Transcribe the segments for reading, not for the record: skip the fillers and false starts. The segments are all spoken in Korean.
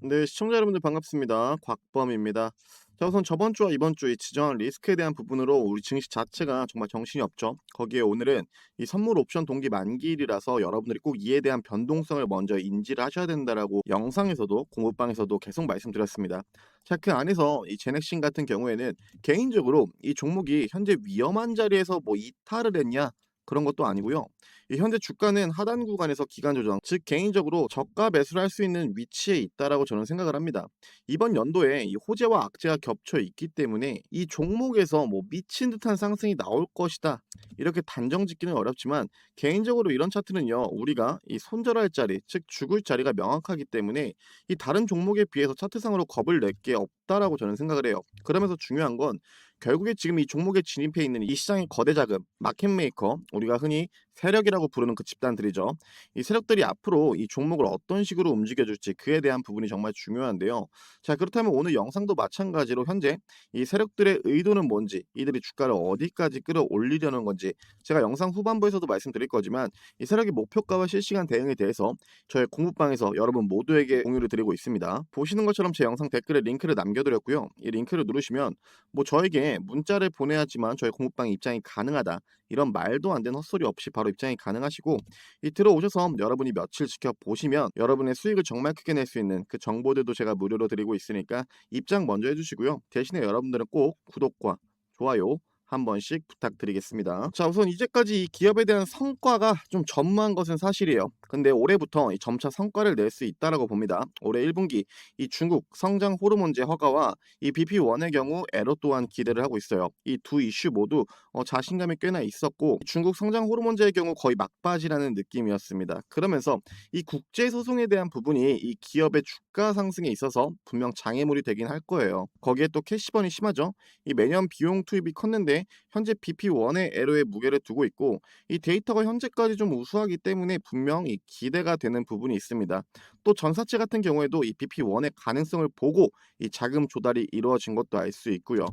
네, 시청자 여러분들 반갑습니다. 곽범입니다. 자, 우선 저번 주와 이번 주 이 지정한 리스크에 대한 부분으로 우리 증시 자체가 정말 정신이 없죠. 거기에 오늘은 이 선물 옵션 동기 만기일이라서 여러분들이 꼭 이에 대한 변동성을 먼저 인지를 하셔야 된다라고 영상에서도 공부방에서도 계속 말씀드렸습니다. 자, 그 안에서 이 제넥신 같은 경우에는 개인적으로 이 종목이 현재 위험한 자리에서 뭐 이탈을 했냐? 그런 것도 아니고요. 이 현재 주가는 하단 구간에서 기간 조정, 즉 개인적으로 저가 매수를 할 수 있는 위치에 있다라고 저는 생각을 합니다. 이번 연도에 이 호재와 악재가 겹쳐 있기 때문에 이 종목에서 뭐 미친 듯한 상승이 나올 것이다. 이렇게 단정 짓기는 어렵지만 개인적으로 이런 차트는요. 우리가 이 손절할 자리, 즉 죽을 자리가 명확하기 때문에 이 다른 종목에 비해서 차트상으로 겁을 낼 게 없다라고 저는 생각을 해요. 그러면서 중요한 건 결국에 지금 이 종목에 진입해 있는 이 시장의 거대 자금, 마켓 메이커, 우리가 흔히 세력이라고 부르는 그 집단들이죠. 이 세력들이 앞으로 이 종목을 어떤 식으로 움직여줄지 그에 대한 부분이 정말 중요한데요. 자, 그렇다면 오늘 영상도 마찬가지로 현재 이 세력들의 의도는 뭔지, 이들이 주가를 어디까지 끌어올리려는 건지, 제가 영상 후반부에서도 말씀드릴 거지만 이 세력의 목표가와 실시간 대응에 대해서 저의 공부방에서 여러분 모두에게 공유를 드리고 있습니다. 보시는 것처럼 제 영상 댓글에 링크를 남겨드렸고요. 이 링크를 누르시면 뭐 저에게 문자를 보내야지만 저의 공부방 입장이 가능하다. 이런 말도 안 되는 헛소리 없이 바로 입장이 가능하시고 이 들어오셔서 여러분이 며칠 지켜보시면 여러분의 수익을 정말 크게 낼 수 있는 그 정보들도 제가 무료로 드리고 있으니까 입장 먼저 해주시고요. 대신에 여러분들은 꼭 구독과 좋아요 한 번씩 부탁드리겠습니다. 자, 우선 이제까지 이 기업에 대한 성과가 좀 전무한 것은 사실이에요. 근데 올해부터 이 점차 성과를 낼 수 있다라고 봅니다. 올해 1분기 이 중국 성장 호르몬제 허가와 이 BP1의 경우 애로 또한 기대를 하고 있어요. 이 두 이슈 모두 자신감이 꽤나 있었고 중국 성장 호르몬제의 경우 거의 막바지라는 느낌이었습니다. 그러면서 이 국제 소송에 대한 부분이 이 기업의 주가 상승에 있어서 분명 장애물이 되긴 할 거예요. 거기에 또 캐시번이 심하죠. 이 매년 비용 투입이 컸는데 현재 BP1의 애로에 무게를 두고 있고 이 데이터가 현재까지 좀 우수하기 때문에 분명히 기대가 되는 부분이 있습니다. 또 전사체 같은 경우에도 이 BP1의 가능성을 보고 이 자금 조달이 이루어진 것도 알 수 있고요.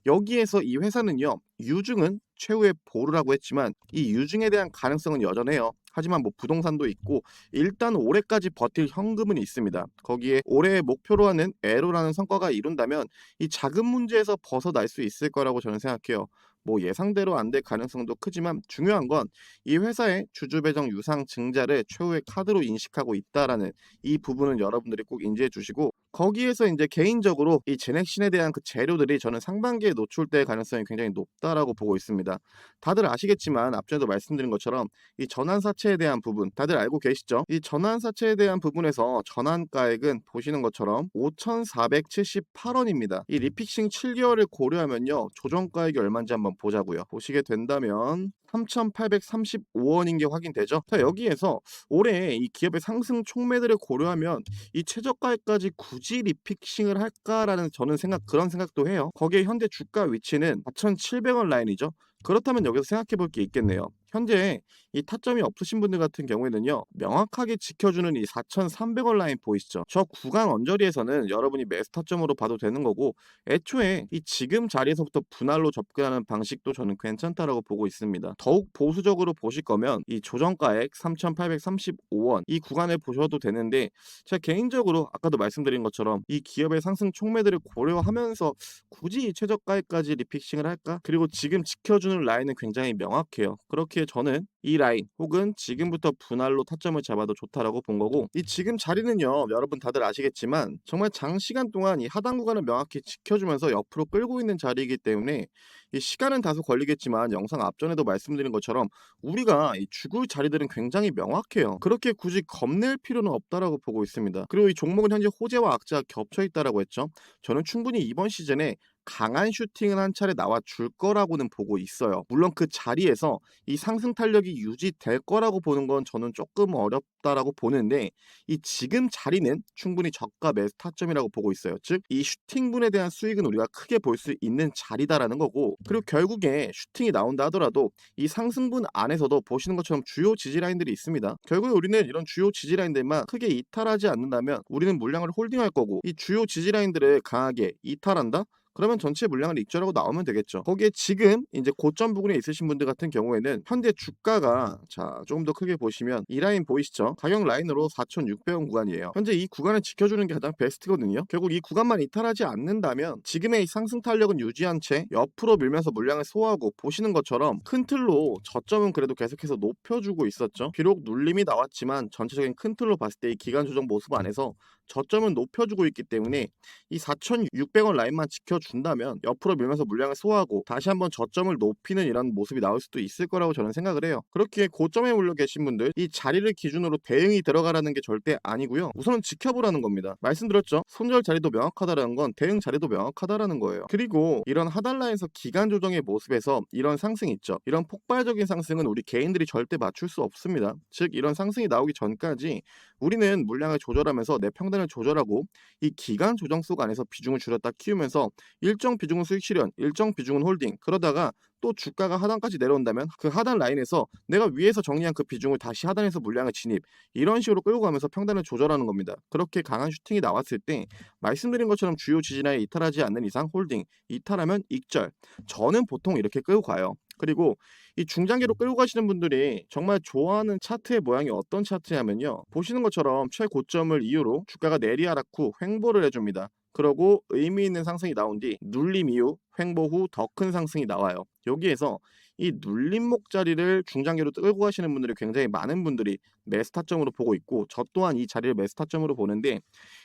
여기에서 이 회사는요. 유증은 최후의 보루라고 했지만 이 유증에 대한 가능성은 여전해요. 하지만 뭐 부동산도 있고 일단 올해까지 버틸 현금은 있습니다. 거기에 올해의 목표로 하는 애로라는 성과가 이룬다면 이 자금 문제에서 벗어날 수 있을 거라고 저는 생각해요. 뭐 예상대로 안 될 가능성도 크지만 중요한 건 이 회사의 주주 배정 유상 증자를 최후의 카드로 인식하고 있다라는 이 부분은 여러분들이 꼭 인지해 주시고 거기에서 이제 개인적으로 이 제넥신에 대한 그 재료들이 저는 상반기에 노출될 가능성이 굉장히 높다라고 보고 있습니다. 다들 아시겠지만 앞전에도 말씀드린 것처럼 이 전환사채에 대한 부분 다들 알고 계시죠? 이 전환사채에 대한 부분에서 전환가액은 보시는 것처럼 5,478원입니다. 이 리픽싱 7개월을 고려하면요. 조정가액이 얼마인지 한번 보자고요. 보시게 된다면 3,835원인 게 확인되죠? 자, 여기에서 올해 이 기업의 상승 촉매들을 고려하면 이 최저가에까지 굳이 리픽싱을 할까라는 저는 그런 생각도 해요. 거기에 현재 주가 위치는 4,700원 라인이죠. 그렇다면 여기서 생각해 볼 게 있겠네요. 현재 이 타점이 없으신 분들 같은 경우에는요. 명확하게 지켜주는 이 4,300원 라인 보이시죠? 저 구간 언저리에서는 여러분이 매수 타점으로 봐도 되는 거고 애초에 이 지금 자리에서부터 분할로 접근하는 방식도 저는 괜찮다라고 보고 있습니다. 더욱 보수적으로 보실 거면 이 조정가액 3,835원 이 구간을 보셔도 되는데 제가 개인적으로 아까도 말씀드린 것처럼 이 기업의 상승 촉매들을 고려하면서 굳이 이 최저가에까지 리픽싱을 할까? 그리고 지금 지켜주는 라인은 굉장히 명확해요. 그렇기에 저는 이 라인 혹은 지금부터 분할로 타점을 잡아도 좋다라고 본 거고 이 지금 자리는요 여러분 다들 아시겠지만 정말 장시간 동안 이 하단 구간을 명확히 지켜주면서 옆으로 끌고 있는 자리이기 때문에 이 시간은 다소 걸리겠지만 영상 앞전에도 말씀드린 것처럼 우리가 이 죽을 자리들은 굉장히 명확해요. 그렇게 굳이 겁낼 필요는 없다라고 보고 있습니다. 그리고 이 종목은 현재 호재와 악재가 겹쳐 있다라고 했죠. 저는 충분히 이번 시즌에 강한 슈팅은 한 차례 나와 줄 거라고는 보고 있어요. 물론 그 자리에서 이 상승 탄력이 유지될 거라고 보는 건 저는 조금 어렵다라고 보는데 이 지금 자리는 충분히 저가 매수 타점이라고 보고 있어요. 즉 이 슈팅분에 대한 수익은 우리가 크게 볼 수 있는 자리다라는 거고 그리고 결국에 슈팅이 나온다 하더라도 이 상승분 안에서도 보시는 것처럼 주요 지지 라인들이 있습니다. 결국에 우리는 이런 주요 지지 라인들만 크게 이탈하지 않는다면 우리는 물량을 홀딩할 거고 이 주요 지지 라인들을 강하게 이탈한다? 그러면 전체 물량을 익절하고 나오면 되겠죠. 거기에 지금 이제 고점 부근에 있으신 분들 같은 경우에는 현재 주가가 자 조금 더 크게 보시면 이 라인 보이시죠? 가격 라인으로 4,600원 구간이에요. 현재 이 구간을 지켜주는 게 가장 베스트거든요. 결국 이 구간만 이탈하지 않는다면 지금의 이 상승 탄력은 유지한 채 옆으로 밀면서 물량을 소화하고 보시는 것처럼 큰 틀로 저점은 그래도 계속해서 높여주고 있었죠. 비록 눌림이 나왔지만 전체적인 큰 틀로 봤을 때 이 기간 조정 모습 안에서 저점은 높여주고 있기 때문에 이 4,600원 라인만 지켜준다면 옆으로 밀면서 물량을 소화하고 다시 한번 저점을 높이는 이런 모습이 나올 수도 있을 거라고 저는 생각을 해요. 그렇기에 고점에 몰려 계신 분들 이 자리를 기준으로 대응이 들어가라는 게 절대 아니고요. 우선은 지켜보라는 겁니다. 말씀드렸죠. 손절 자리도 명확하다라는 건 대응 자리도 명확하다라는 거예요. 그리고 이런 하단 라인에서 기간 조정의 모습에서 이런 상승 있죠. 이런 폭발적인 상승은 우리 개인들이 절대 맞출 수 없습니다. 즉 이런 상승이 나오기 전까지 우리는 물량을 조절하면서 내 평단을 조절하고 이 기간 조정 속 안에서 비중을 줄였다 키우면서 일정 비중은 수익 실현, 일정 비중은 홀딩. 그러다가 또 주가가 하단까지 내려온다면 그 하단 라인에서 내가 위에서 정리한 그 비중을 다시 하단에서 물량을 진입. 이런 식으로 끌고 가면서 평단을 조절하는 겁니다. 그렇게 강한 슈팅이 나왔을 때 말씀드린 것처럼 주요 지지라인에 이탈하지 않는 이상 홀딩, 이탈하면 익절. 저는 보통 이렇게 끌고 가요. 그리고 이 중장기로 끌고 가시는 분들이 정말 좋아하는 차트의 모양이 어떤 차트냐면요. 보시는 것처럼 최고점을 이유로 주가가 내리하락 후 횡보를 해줍니다. 그러고 의미 있는 상승이 나온 뒤 눌림 이후 횡보 후 더 큰 상승이 나와요. 여기에서 이 눌림목 자리를 중장기로 끌고 가시는 분들이 굉장히 많은 분들이 매수 타점으로 보고 있고 저 또한 이 자리를 매수 타점으로 보는데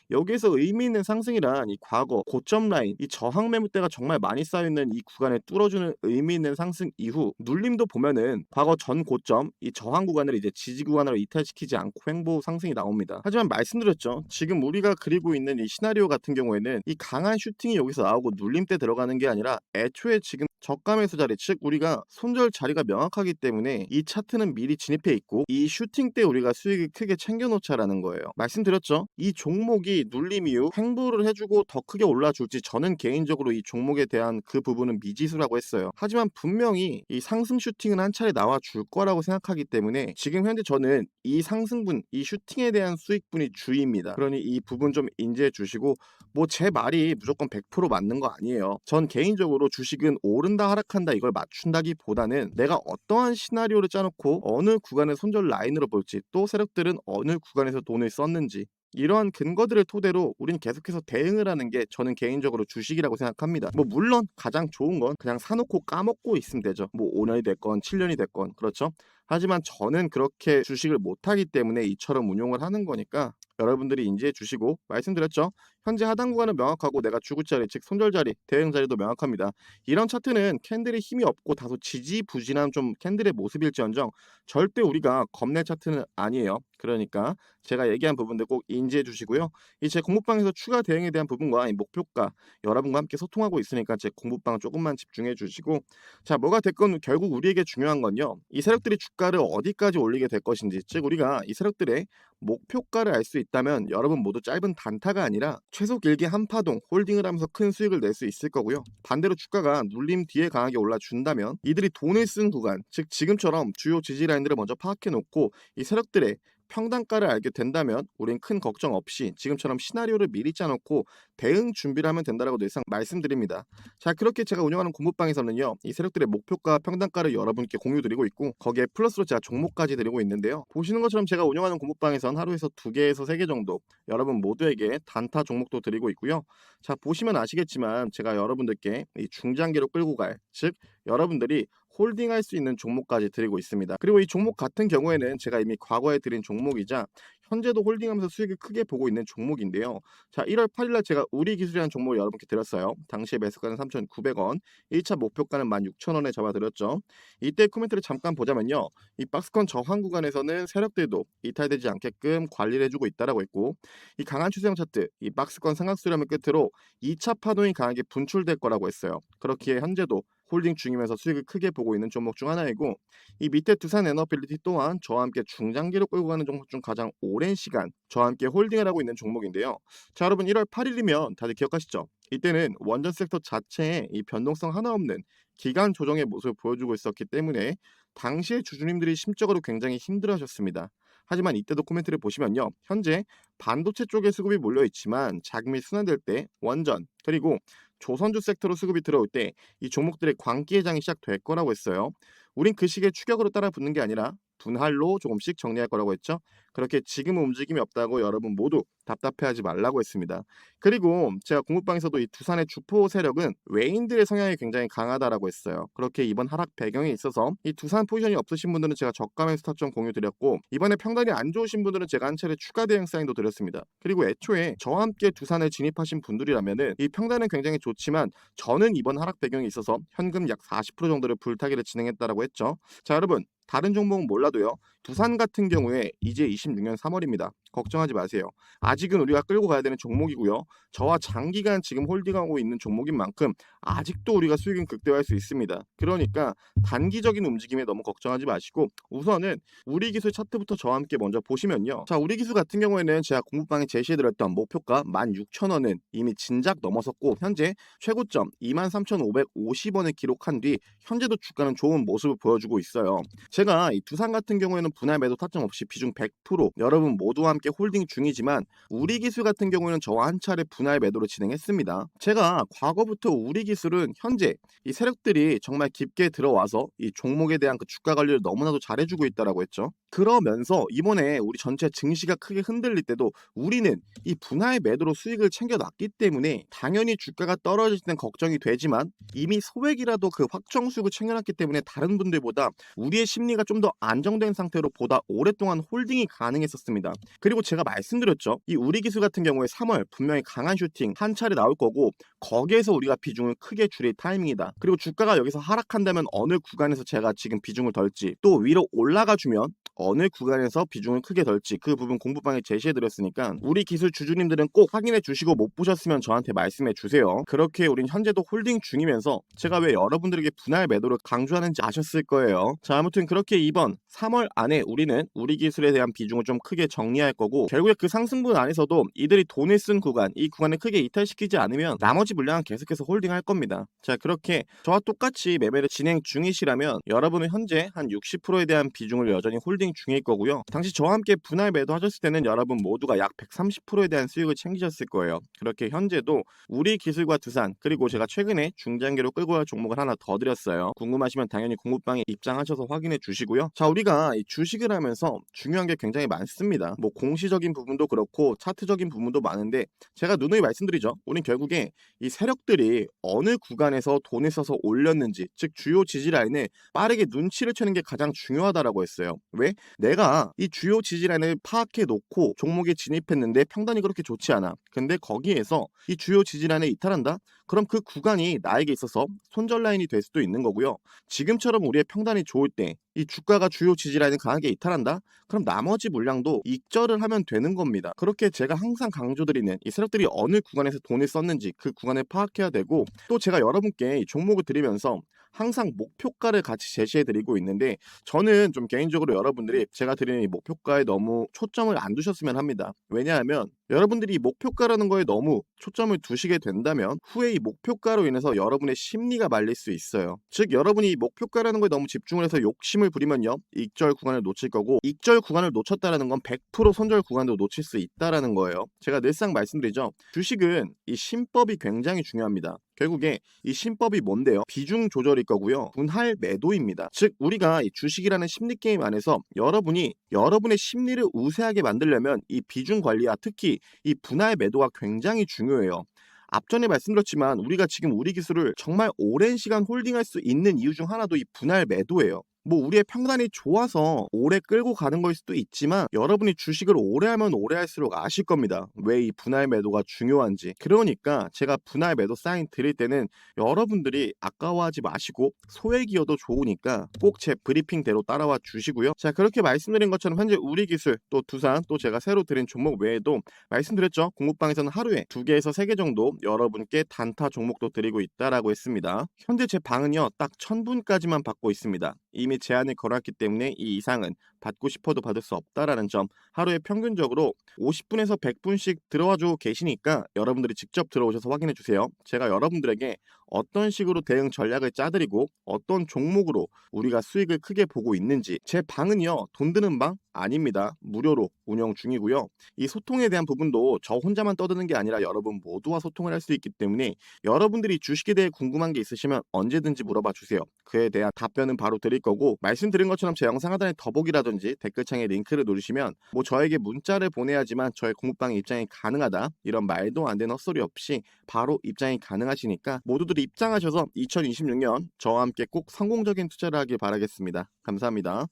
여기에서 의미 있는 상승이란 이 과거 고점 라인, 이 저항 매물대가 정말 많이 쌓여있는 이 구간을 뚫어주는 의미 있는 상승 이후 눌림도 보면은 과거 전 고점, 이 저항 구간을 이제 지지 구간으로 이탈시키지 않고 횡보 상승이 나옵니다. 하지만 말씀드렸죠. 지금 우리가 그리고 있는 이 시나리오 같은 경우에는 이 강한 슈팅이 여기서 나오고 눌림 때 들어가는 게 아니라 애초에 지금 저가 매수 자리, 즉 우리가 손절 자리가 명확하기 때문에 이 차트는 미리 진입해 있고 이 슈팅 때 우리가 수익을 크게 챙겨놓자라는 거예요. 말씀드렸죠. 이 종목이 눌림 이후 횡보를 해주고 더 크게 올라줄지 저는 개인적으로 이 종목에 대한 그 부분은 미지수라고 했어요. 하지만 분명히 이 상승 슈팅은 한 차례 나와 줄 거라고 생각하기 때문에 지금 현재 저는 이 상승분, 이 슈팅에 대한 수익분이 주입니다. 그러니 이 부분 좀 인지해 주시고 뭐 제 말이 무조건 100% 맞는 거 아니에요. 전 개인적으로 주식은 오른다 하락한다 이걸 맞춘다기보다는 내가 어떠한 시나리오를 짜놓고 어느 구간을 손절 라인으로 볼지 또 세력들은 어느 구간에서 돈을 썼는지 이러한 근거들을 토대로 우린 계속해서 대응을 하는 게 저는 개인적으로 주식이라고 생각합니다. 뭐 물론 가장 좋은 건 그냥 사놓고 까먹고 있으면 되죠. 뭐 5년이 됐건 7년이 됐건 그렇죠. 하지만 저는 그렇게 주식을 못하기 때문에 이처럼 운용을 하는 거니까 여러분들이 인지해 주시고 말씀드렸죠. 현재 하단 구간은 명확하고 내가 주구 자리 즉 손절 자리 대응 자리도 명확합니다. 이런 차트는 캔들의 힘이 없고 다소 지지부진한 좀 캔들의 모습일지언정 절대 우리가 겁낼 차트는 아니에요. 그러니까 제가 얘기한 부분들 꼭 인지해 주시고요. 이 제 공부방에서 추가 대응에 대한 부분과 이 목표가 여러분과 함께 소통하고 있으니까 제 공부방 조금만 집중해 주시고 자 뭐가 됐건 결국 우리에게 중요한 건요. 이 세력들이 주가를 어디까지 올리게 될 것인지 즉 우리가 이 세력들의 목표가를 알 수 있다면 여러분 모두 짧은 단타가 아니라 최소 길게 한 파동 홀딩을 하면서 큰 수익을 낼 수 있을 거고요. 반대로 주가가 눌림 뒤에 강하게 올라준다면 이들이 돈을 쓴 구간 즉 지금처럼 주요 지지 라인들을 먼저 파악해 놓고 이 세력들의 평단가를 알게 된다면 우린 큰 걱정 없이 지금처럼 시나리오를 미리 짜놓고 대응 준비를 하면 된다라고 늘 말씀드립니다. 자 그렇게 제가 운영하는 공부방에서는요 이 세력들의 목표가 평단가를 여러분께 공유드리고 있고 거기에 플러스로 제가 종목까지 드리고 있는데요. 보시는 것처럼 제가 운영하는 공부방에선 하루에서 2개에서 3개 정도 여러분 모두에게 단타 종목도 드리고 있고요. 자 보시면 아시겠지만 제가 여러분들께 이 중장기로 끌고 갈 즉 여러분들이 홀딩할 수 있는 종목까지 드리고 있습니다. 그리고 이 종목 같은 경우에는 제가 이미 과거에 드린 종목이자 현재도 홀딩하면서 수익을 크게 보고 있는 종목인데요. 자, 1월 8일날 제가 우리기술이라는 종목을 여러분께 드렸어요. 당시에 매수가는 3,900원, 1차 목표가는 16,000원에 잡아드렸죠. 이때 코멘트를 잠깐 보자면요. 이 박스권 저항 구간에서는 세력들도 이탈되지 않게끔 관리를 해주고 있다라고 했고 이 강한 추세형 차트, 이 박스권 상각 수렴을 끝으로 2차 파동이 강하게 분출될 거라고 했어요. 그렇기에 현재도 홀딩 중이면서 수익을 크게 보고 있는 종목 중 하나이고 이 밑에 두산 에너빌리티 또한 저와 함께 중장기로 끌고 가는 종목 중 가장 오랜 시간 저와 함께 홀딩을 하고 있는 종목인데요. 자 여러분 1월 8일이면 다들 기억하시죠? 이때는 원전 섹터 자체에 이 변동성 하나 없는 기간 조정의 모습을 보여주고 있었기 때문에 당시의 주주님들이 심적으로 굉장히 힘들어하셨습니다. 하지만 이때도 코멘트를 보시면요. 현재 반도체 쪽에 수급이 몰려 있지만 자금이 순환될 때 원전 그리고 조선주 섹터로 수급이 들어올 때 이 종목들의 광기회장이 시작될 거라고 했어요. 우린 그 시기에 추격으로 따라 붙는 게 아니라 분할로 조금씩 정리할 거라고 했죠. 그렇게 지금은 움직임이 없다고 여러분 모두 답답해하지 말라고 했습니다. 그리고 제가 공부방에서도 이 두산의 주포 세력은 외인들의 성향이 굉장히 강하다라고 했어요. 그렇게 이번 하락 배경에 있어서 이 두산 포지션이 없으신 분들은 제가 저가의 스타점 공유 드렸고, 이번에 평단이 안 좋으신 분들은 제가 한 차례 추가 대응 사인도 드렸습니다. 그리고 애초에 저와 함께 두산에 진입하신 분들이라면은 이 평단은 굉장히 좋지만 저는 이번 하락 배경에 있어서 현금 약 40% 정도를 불타기를 진행했다라고 했죠. 자, 여러분, 다른 종목은 몰라도요, 두산 같은 경우에 이제 26년 3월입니다. 걱정하지 마세요. 아직은 우리가 끌고 가야 되는 종목이고요. 저와 장기간 지금 홀딩하고 있는 종목인 만큼 아직도 우리가 수익은 극대화할 수 있습니다. 그러니까 단기적인 움직임에 너무 걱정하지 마시고, 우선은 우리 기술 차트부터 저와 함께 먼저 보시면요. 자, 우리 기술 같은 경우에는 제가 공부방에 제시해드렸던 목표가 16,000원은 이미 진작 넘어섰고, 현재 최고점 23,550원을 기록한 뒤 현재도 주가는 좋은 모습을 보여주고 있어요. 제가 이 두산 같은 경우에는 분할 매도 타점 없이 비중 100% 여러분 모두와 함께 홀딩 중이지만, 우리 기술 같은 경우에는 저와 한 차례 분할 매도를 진행했습니다. 제가 과거부터 우리 기술은 현재 이 세력들이 정말 깊게 들어와서 이 종목에 대한 그 주가 관리를 너무나도 잘해주고 있다라고 했죠. 그러면서 이번에 우리 전체 증시가 크게 흔들릴 때도 우리는 이 분할 매도로 수익을 챙겨놨기 때문에 당연히 주가가 떨어질 때는 걱정이 되지만, 이미 소액이라도 그 확정 수익을 챙겨놨기 때문에 다른 분들보다 우리의 심리가 좀 더 안정된 상태로 보다 오랫동안 홀딩이 가능했었습니다. 그리고 제가 말씀드렸죠. 이 우리 기술 같은 경우에 3월 분명히 강한 슈팅 한 차례 나올 거고, 거기에서 우리가 비중을 크게 줄일 타이밍이다. 그리고 주가가 여기서 하락한다면 어느 구간에서 제가 지금 비중을 덜지, 또 위로 올라가 주면 어느 구간에서 비중을 크게 덜지, 그 부분 공부방에 제시해드렸으니까 우리 기술 주주님들은 꼭 확인해 주시고, 못 보셨으면 저한테 말씀해 주세요. 그렇게 우린 현재도 홀딩 중이면서 제가 왜 여러분들에게 분할 매도를 강조하는지 아셨을 거예요. 자, 아무튼 그렇게 이번 3월 안에 우리는 우리 기술에 대한 비중을 좀 크게 정리할 거고, 결국에 그 상승분 안에서도 이들이 돈을 쓴 구간, 이 구간을 크게 이탈시키지 않으면 나머지 물량은 계속해서 홀딩할 겁니다. 자, 그렇게 저와 똑같이 매매를 진행 중이시라면 여러분은 현재 한 60%에 대한 비중을 여전히 홀딩 중일 거고요. 당시 저와 함께 분할 매도 하셨을 때는 여러분 모두가 약 130%에 대한 수익을 챙기셨을 거예요. 그렇게 현재도 우리 기술과 두산, 그리고 제가 최근에 중장기로 끌고 갈 종목을 하나 더 드렸어요. 궁금하시면 당연히 공부방에 입장하셔서 확인해 주시고요. 자, 우리가 이 주식을 하면서 중요한 게 굉장히 많습니다. 뭐 공시적인 부분도 그렇고 차트적인 부분도 많은데, 제가 누누이 말씀드리죠. 우린 결국에 이 세력들이 어느 구간에서 돈을 써서 올렸는지, 즉 주요 지지 라인을 빠르게 눈치를 채는 게 가장 중요하다라고 했어요. 왜? 내가 이 주요 지지 라인을 파악해 놓고 종목에 진입했는데 평단이 그렇게 좋지 않아. 근데 거기에서 이 주요 지지 라인을 이탈한다? 그럼 그 구간이 나에게 있어서 손절 라인이 될 수도 있는 거고요. 지금처럼 우리의 평단이 좋을 때 이 주가가 주요 지지 라인을 강하게 이탈한다? 그럼 나머지 물량도 익절을 하면 되는 겁니다. 그렇게 제가 항상 강조드리는 이 세력들이 어느 구간에서 돈을 썼는지 그 구간을 파악해야 되고, 또 제가 여러분께 이 종목을 드리면서 항상 목표가를 같이 제시해드리고 있는데, 저는 좀 개인적으로 여러분들이 제가 드리는 이 목표가에 너무 초점을 안 두셨으면 합니다. 왜냐하면 여러분들이 이 목표가라는 거에 너무 초점을 두시게 된다면 후에 이 목표가로 인해서 여러분의 심리가 말릴 수 있어요. 즉, 여러분이 이 목표가라는 거에 너무 집중을 해서 욕심을 부리면요, 익절 구간을 놓칠 거고, 익절 구간을 놓쳤다라는 건 100% 손절 구간도 놓칠 수 있다라는 거예요. 제가 늘상 말씀드리죠. 주식은 이 신법이 굉장히 중요합니다. 결국에 이 신법이 뭔데요? 비중 조절일 거고요. 분할 매도입니다. 즉, 우리가 이 주식이라는 심리 게임 안에서 여러분이 여러분의 심리를 우세하게 만들려면 이 비중 관리와 특히 이 분할 매도가 굉장히 중요해요. 앞전에 말씀드렸지만 우리가 지금 우리 기술을 정말 오랜 시간 홀딩할 수 있는 이유 중 하나도 이 분할 매도예요. 뭐 우리의 평단이 좋아서 오래 끌고 가는 걸 수도 있지만, 여러분이 주식을 오래 하면 오래 할수록 아실 겁니다. 왜 이 분할 매도가 중요한지. 그러니까 제가 분할 매도 사인 드릴 때는 여러분들이 아까워하지 마시고, 소액이어도 좋으니까 꼭 제 브리핑대로 따라와 주시고요. 자, 그렇게 말씀드린 것처럼 현재 우리 기술, 또 두산, 또 제가 새로 드린 종목 외에도 말씀드렸죠. 공부방에서는 하루에 2개에서 3개 정도 여러분께 단타 종목도 드리고 있다라고 했습니다. 현재 제 방은요, 딱 1000분까지만 받고 있습니다. 이미 제한을 걸었기 때문에 이 이상은 받고 싶어도 받을 수 없다라는 점, 하루에 평균적으로 50분에서 100분씩 들어와주고 계시니까 여러분들이 직접 들어오셔서 확인해 주세요. 제가 여러분들에게 어떤 식으로 대응 전략을 짜드리고 어떤 종목으로 우리가 수익을 크게 보고 있는지, 제 방은요 돈 드는 방 아닙니다. 무료로 운영 중이고요. 이 소통에 대한 부분도 저 혼자만 떠드는 게 아니라 여러분 모두와 소통을 할 수 있기 때문에 여러분들이 주식에 대해 궁금한 게 있으시면 언제든지 물어봐 주세요. 그에 대한 답변은 바로 드릴 거고, 말씀드린 것처럼 제 영상 하단에 더보기라든지 댓글창에 링크를 누르시면 뭐 저에게 문자를 보내야지만 저의 공부방에 입장이 가능하다, 이런 말도 안 되는 헛소리 없이 바로 입장이 가능하시니까 모두들 입장하셔서 2026년 저와 함께 꼭 성공적인 투자를 하길 바라겠습니다. 감사합니다.